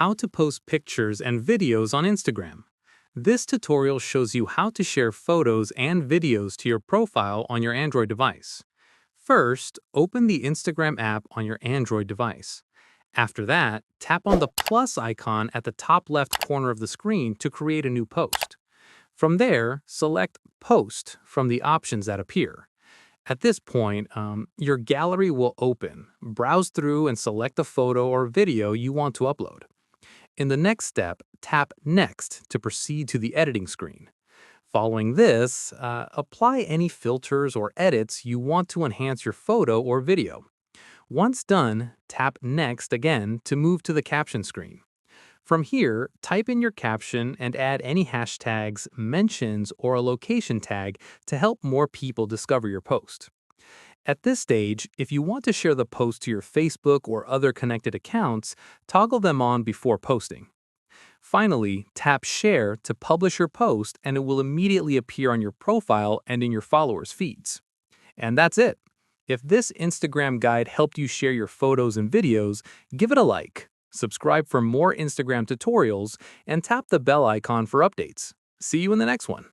how to post pictures and videos on Instagram. This tutorial shows you how to share photos and videos to your profile on your Android device. First, open the Instagram app on your Android device. After that, tap on the plus icon at the top left corner of the screen to create a new post. From there, select Post from the options that appear. At this point, your gallery will open. Browse through and select the photo or video you want to upload. In the next step, tap Next to proceed to the editing screen. Following this, apply any filters or edits you want to enhance your photo or video. Once done, tap Next again to move to the caption screen. From here, type in your caption and add any hashtags, mentions, or a location tag to help more people discover your post. At this stage, if you want to share the post to your Facebook or other connected accounts, toggle them on before posting. Finally, tap Share to publish your post and it will immediately appear on your profile and in your followers' feeds. And that's it. If this Instagram guide helped you share your photos and videos, give it a like, subscribe for more Instagram tutorials, and tap the bell icon for updates. See you in the next one.